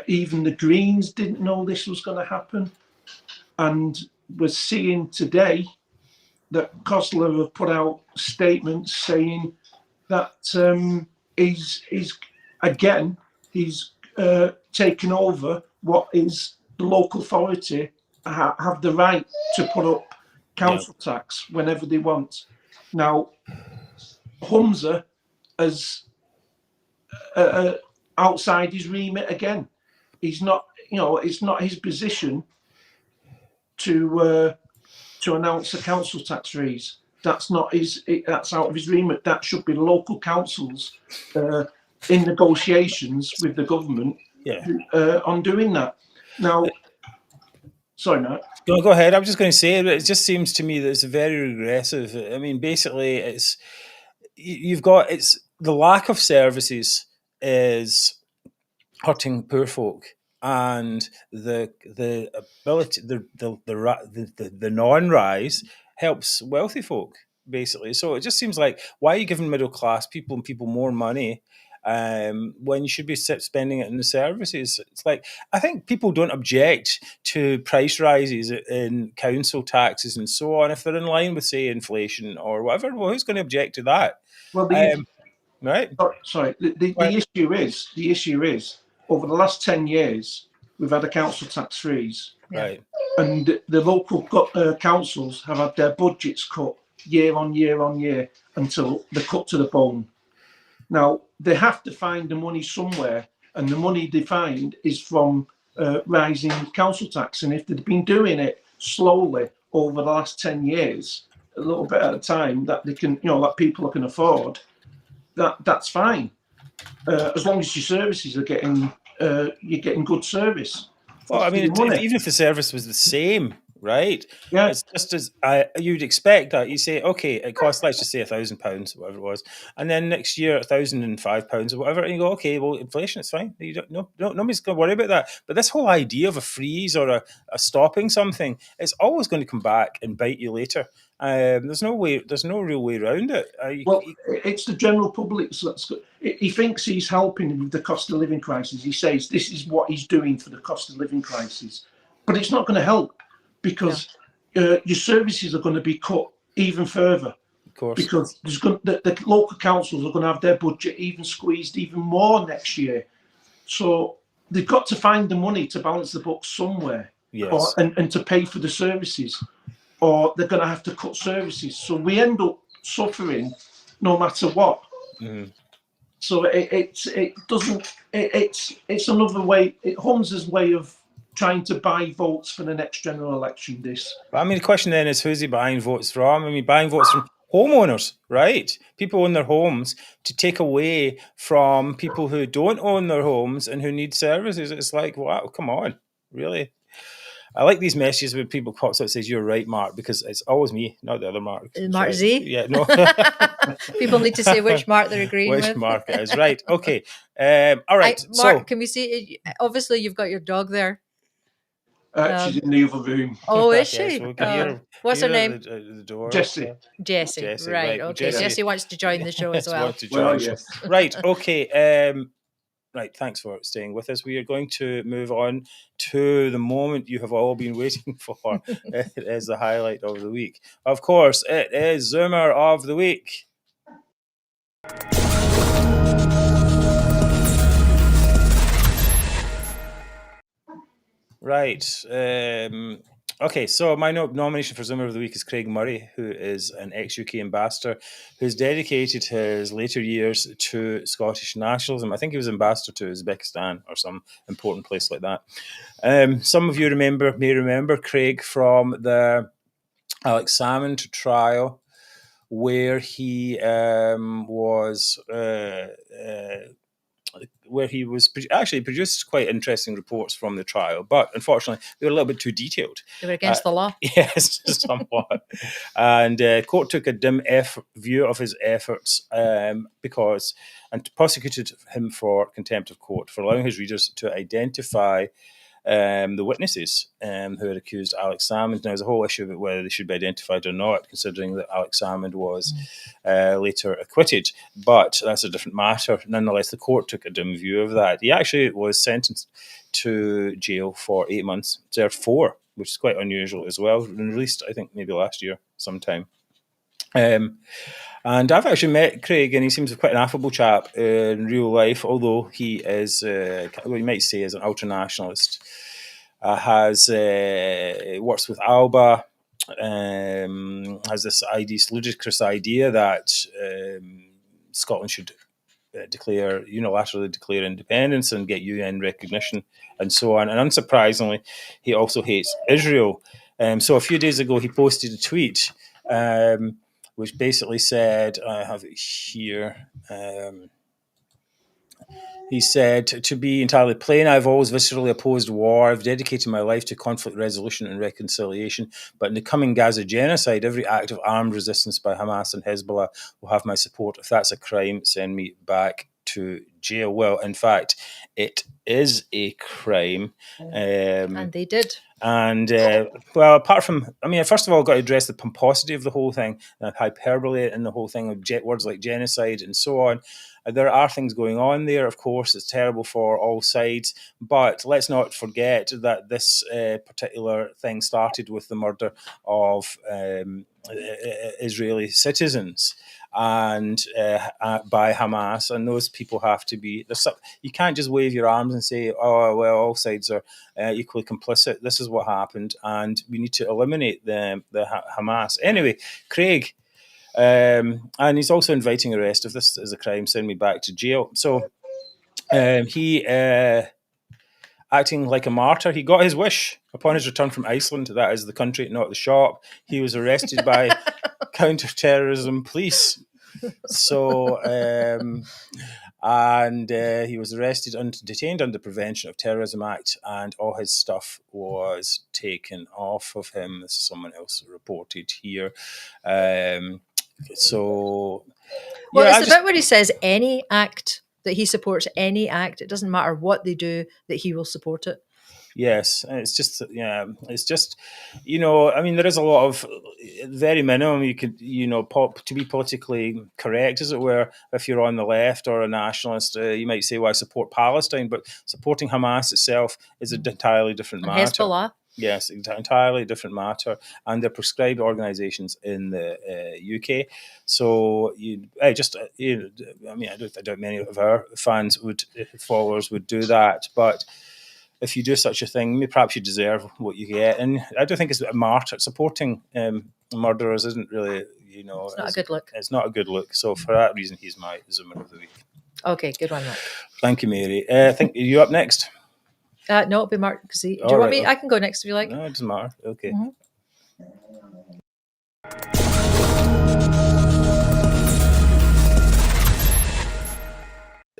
Even the Greens didn't know this was going to happen. And we're seeing today that COSLA have put out statements saying that he's taken over what is the local authority have the right to put up council tax whenever they want. Now, Humza is outside his remit again. He's not, it's not his position to announce a council tax freeze. That's not that's out of his remit. That should be local councils in negotiations with the government on doing that. Now, sorry, Matt. Go ahead. I was just going to say, it just seems to me that it's very regressive. I mean, basically, it's the lack of services is hurting poor folk, and the ability, the non-rise helps wealthy folk, basically. So it just seems like, why are you giving middle class people and people more money when you should be spending it in the services? It's like, I think people don't object to price rises in council taxes and so on if they're in line with, say, inflation or whatever. Well, who's going to object to that? Well, right. Sorry. The issue is over the last 10 years we've had a council tax freeze, right? And the local councils have had their budgets cut year on year until they're cut to the bone. Now, they have to find the money somewhere, and the money they find is from rising council tax. And if they've been doing it slowly over the last 10 years, a little bit at a time, that they can, that people can afford, that's fine. As long as your services are you're getting good service. Well, I mean, even if the service was the same, right? Yeah. It's just as you'd expect that. You say, okay, it costs, let's just say £1,000, whatever it was, and then next year £1,005 or whatever, and you go, okay, well, inflation, it's fine. Nobody's going to worry about that. But this whole idea of a freeze or a stopping something, it's always going to come back and bite you later. There's no real way around it. It's the general public. So he thinks he's helping with the cost of living crisis. He says this is what he's doing for the cost of living crisis, but it's not going to help because your services are going to be cut even further. Of course, because the local councils are going to have their budget even squeezed even more next year. So they've got to find the money to balance the books somewhere, and to pay for the services, or they're going to have to cut services. So we end up suffering no matter what. Mm-hmm. So it's another way. Humza's way of trying to buy votes for the next general election. I mean, the question then is, who's he buying votes from? I mean, buying votes from homeowners, right? People own their homes, to take away from people who don't own their homes and who need services. It's like, wow, come on, really? I like these messages when people pops up and says, "You're right, Mark," because it's always me, not the other Mark. Mark Z? Yeah, no. People need to say which Mark they're agreeing with. Which Mark it is, right. Okay. All right. Mark, can we see? Obviously, you've got your dog there. She's in the other room. Oh, is Okay, she? so we can hear her. What's her hear name? At the door. Jessie. Jessie. Jessie, Right. right. Okay. Jessie wants to join the show as well. wants to join the show. Yes. Right. Okay. Right. Thanks for staying with us. We are going to move on to the moment you have all been waiting for. It is the highlight of the week. Of course, it is Zoomer of the Week. Right. Okay, so my nomination for Zoomer of the Week is Craig Murray, who is an ex-UK ambassador who's dedicated his later years to Scottish nationalism. I think he was ambassador to Uzbekistan or some important place like that. Some of you may remember Craig from the Alex Salmond trial, where he was actually produced quite interesting reports from the trial, but unfortunately they were a little bit too detailed. They were against the law. Yes, somewhat. And court took a dim view of his efforts and prosecuted him for contempt of court for allowing his readers to identify the witnesses who had accused Alex Salmond. Now, there's a whole issue about whether they should be identified or not, considering that Alex Salmond was later acquitted. But that's a different matter. Nonetheless, the court took a dim view of that. He actually was sentenced to jail for 8 months, served 4, which is quite unusual as well, and released, I think, maybe last year sometime. And I've actually met Craig, and he seems quite an affable chap in real life, although he is, what you might say, is an ultra-nationalist. Works with Alba, has this ludicrous idea that Scotland should unilaterally declare independence and get UN recognition and so on. And unsurprisingly, he also hates Israel. So a few days ago, he posted a tweet which basically said, I have it here, he said, to be entirely plain, I've always viscerally opposed war. I've dedicated my life to conflict resolution and reconciliation. But in the coming Gaza genocide, every act of armed resistance by Hamas and Hezbollah will have my support. If that's a crime, send me back to jail. Well, in fact, it is a crime. And they did. And, well, apart from, first of all, I've got to address the pomposity of the whole thing, and hyperbole in the whole thing, of words like genocide and so on. There are things going on there, of course. It's terrible for all sides. But let's not forget that this particular thing started with the murder of Israeli citizens and by Hamas, and those people have to be. You can't just wave your arms and say, "Oh well, all sides are equally complicit." This is what happened, and we need to eliminate the Hamas. Anyway, Craig, and he's also inviting arrest. If this is a crime, send me back to jail. So he. Acting like a martyr, he got his wish upon his return from Iceland. That is the country, not the shop. He was arrested by counter-terrorism police. So, he was arrested and detained under Prevention of Terrorism Act, and all his stuff was taken off of him. This is someone else reported here. It's the bit where he says any act, that he supports any act. It doesn't matter what they do, that he will support it. Yes, it's just, there is a lot of very minimum you could, to be politically correct, as it were. If you're on the left or a nationalist, you might say, well, I support Palestine, but supporting Hamas itself is an entirely different matter. Hezbollah. Yes, entirely different matter, and they're prescribed organisations in the UK. So I doubt many of our followers would do that, but if you do such a thing, perhaps you deserve what you get. And I don't think it's a martyr. Supporting murderers isn't really, it's not a good look. It's not a good look. So for that reason, he's my Zoomer of the Week. Okay, good one, Mark. Thank you, Mary. I think you up next. No, it'll be Mark. Do you want me? I can go next if you like. No, it doesn't matter. Okay. Mm-hmm.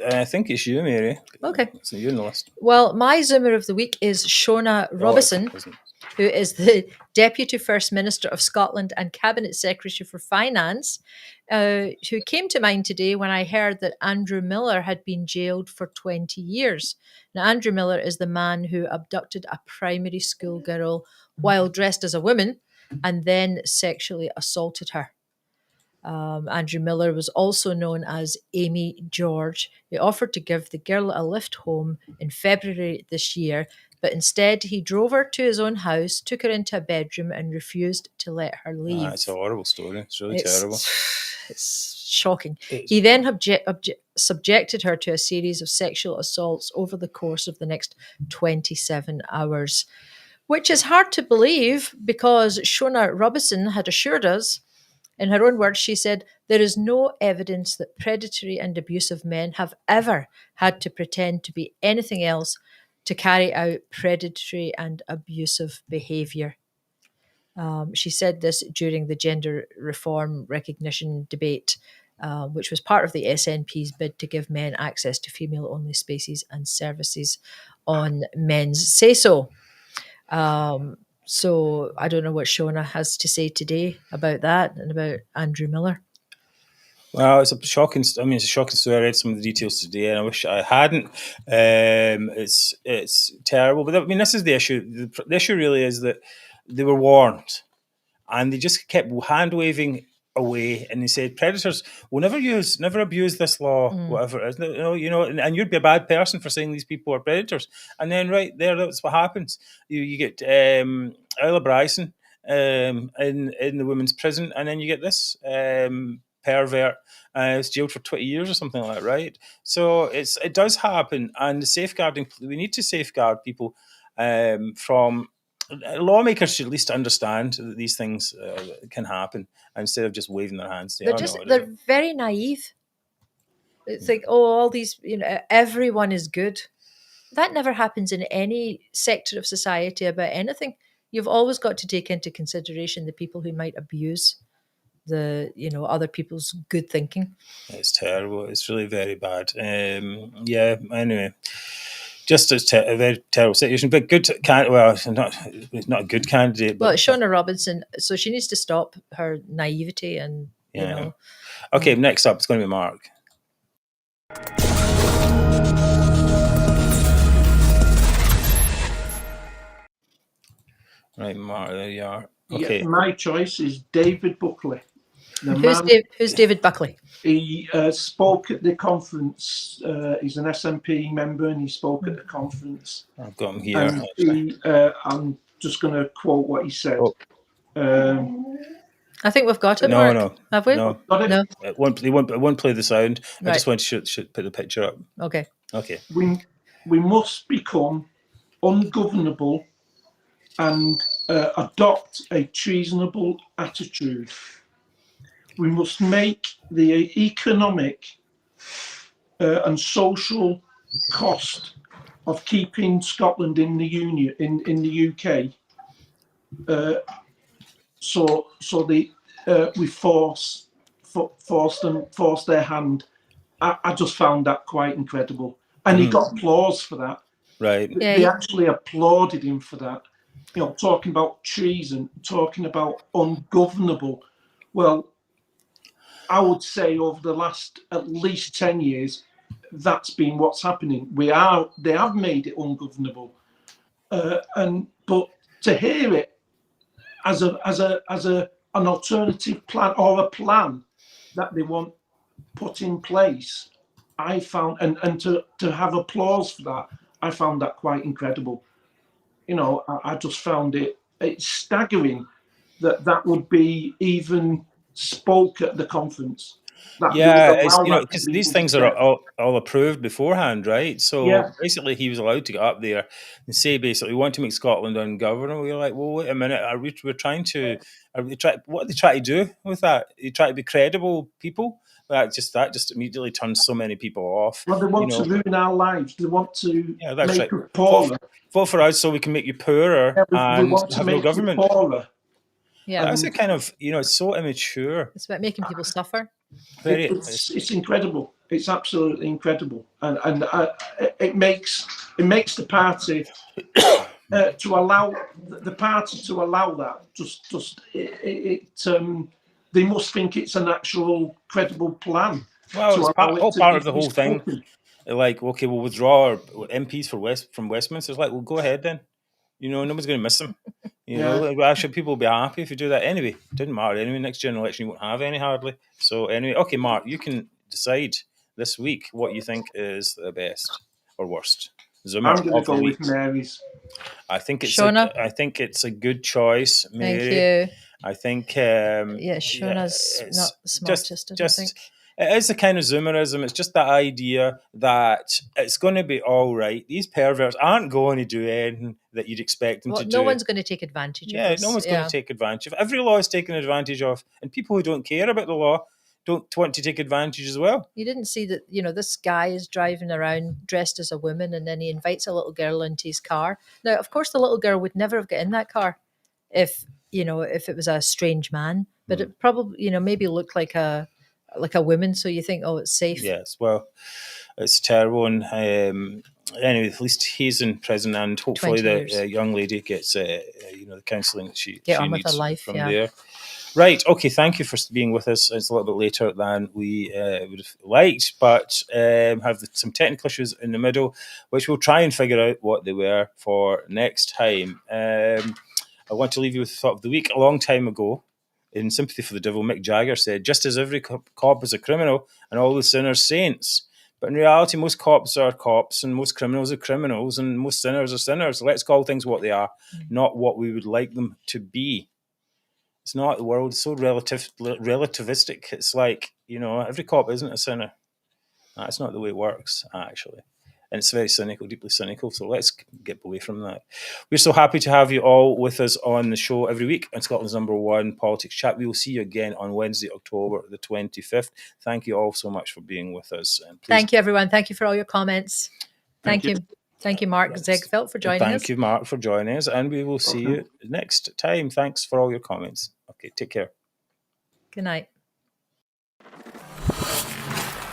I think it's you, Mary. Okay. So you're in the list. Well, my Zoomer of the Week is Shona Robison. who is the Deputy First Minister of Scotland and Cabinet Secretary for Finance, who came to mind today when I heard that Andrew Miller had been jailed for 20 years. Now, Andrew Miller is the man who abducted a primary school girl while dressed as a woman and then sexually assaulted her. Andrew Miller was also known as Amy George. He offered to give the girl a lift home in February this year, but instead he drove her to his own house, took her into a bedroom and refused to let her leave. It's a horrible story. It's really terrible. It's shocking. He then subjected her to a series of sexual assaults over the course of the next 27 hours, which is hard to believe because Shona Robison had assured us, in her own words, she said, there is no evidence that predatory and abusive men have ever had to pretend to be anything else to carry out predatory and abusive behaviour. She said this during the gender reform recognition debate, which was part of the SNP's bid to give men access to female-only spaces and services on men's say-so. So I don't know what Shona has to say today about that and about Andrew Miller. Well, it's a shocking. I mean, it's a shocking story. I read some of the details today, and I wish I hadn't. It's terrible. But I mean, this is the issue. The issue really is that they were warned, and they just kept hand waving away, and they said predators will never abuse this law, whatever it is. And you'd be a bad person for saying these people are predators. And then right there, that's what happens. You get Isla Bryson in the women's prison, and then you get this pervert is jailed for 20 years or something like that, right? So it does happen, and the safeguarding, we need to safeguard people from. Lawmakers should at least understand that these things can happen instead of just waving their hands. They're very naive. It's like, all these, everyone is good. That never happens in any sector of society about anything. You've always got to take into consideration the people who might abuse the, other people's good thinking. It's terrible. It's really very bad. Anyway. Just a very terrible situation, but good. Not a good candidate. Well, it's Shona Robinson, so she needs to stop her naivety and Okay, next up, it's going to be Mark. Right, Mark, there you are. Okay, yeah, my choice is David Buckley. Who's David Buckley? He spoke at the conference. He's an SNP member, and he spoke at the conference. I've got him here. I'm just going to quote what he said. I think we've got it. Mark. No. Have we? No. No. It won't play the sound. Right. I just want to put the picture up. Okay. We must become ungovernable and adopt a treasonable attitude. We must make the economic and social cost of keeping Scotland in the Union, in the UK. We force their hand. I just found that quite incredible, and he got applause for that. Right. They actually applauded him for that. Talking about treason, talking about ungovernable. Well, I would say over the last at least 10 years, that's been what's happening. They have made it ungovernable, but to hear it as an alternative plan or a plan that they want put in place, I found and to have applause for that, I found that quite incredible. I just found it's staggering that would be even spoke at the conference. Because these things are all approved beforehand, right? So basically, he was allowed to get up there and say, basically, we want to make Scotland ungovernable. We're like, well, wait a minute, what are they trying to do with that? They try to be credible people. That just immediately turns so many people off. Well, they want to ruin our lives. They want to make us poorer. Vote for us so we can make you poorer and have no government. Poorer. Yeah, that's a kind of it's so immature. It's about making people suffer. It's incredible. It's absolutely incredible, and it makes the party to allow the party to allow that. They must think it's an actual credible plan. Well, it's part of the whole thing. Like, okay, we'll withdraw our MPs from Westminster. It's like, well, go ahead then. Nobody's going to miss them. Actually, people will be happy if you do that. Anyway, it didn't matter. Anyway, next general election, you won't have any hardly. So anyway, okay, Mark, you can decide this week what you think is the best or worst. I'm going to go with Mary's. I think it's Shona? I think it's a good choice, Mary. Thank you. I think Shona's not the smartest, I don't think. It is a kind of Zoomerism. It's just the idea that it's going to be all right. These perverts aren't going to do anything that you'd expect them to do. No one's going to take advantage of this. No one's going to take advantage of. Every law is taken advantage of, and people who don't care about the law don't want to take advantage as well. You didn't see that, this guy is driving around dressed as a woman, and then he invites a little girl into his car. Now, of course, the little girl would never have got in that car if it was a strange man, but it probably, maybe looked like a woman. So you think, oh, it's safe. Yes, well, it's terrible. And anyway, at least he's in prison, and hopefully the young lady gets, the counselling that she on needs with her life, from there. Right, okay, thank you for being with us. It's a little bit later than we would have liked, but have some technical issues in the middle, which we'll try and figure out what they were for next time. I want to leave you with the thought of the week. A long time ago, in sympathy for the devil, Mick Jagger said, just as every cop is a criminal and all the sinners saints. But in reality, most cops are cops and most criminals are criminals and most sinners are sinners. Let's call things what they are, not what we would like them to be. It's not the world. It's so relativistic. It's like, every cop isn't a sinner. That's not the way it works, actually. And it's very cynical, deeply cynical. So let's get away from that. We're so happy to have you all with us on the show every week on Scotland's #1 politics chat. We will see you again on Wednesday, October the 25th. Thank you all so much for being with us. And thank you, everyone. Thank you for all your comments. Thank you. Thank you, Mark Zegveldt, for joining us. Thank you, Mark, for joining us. And we will see you next time. Thanks for all your comments. Okay, take care. Good night.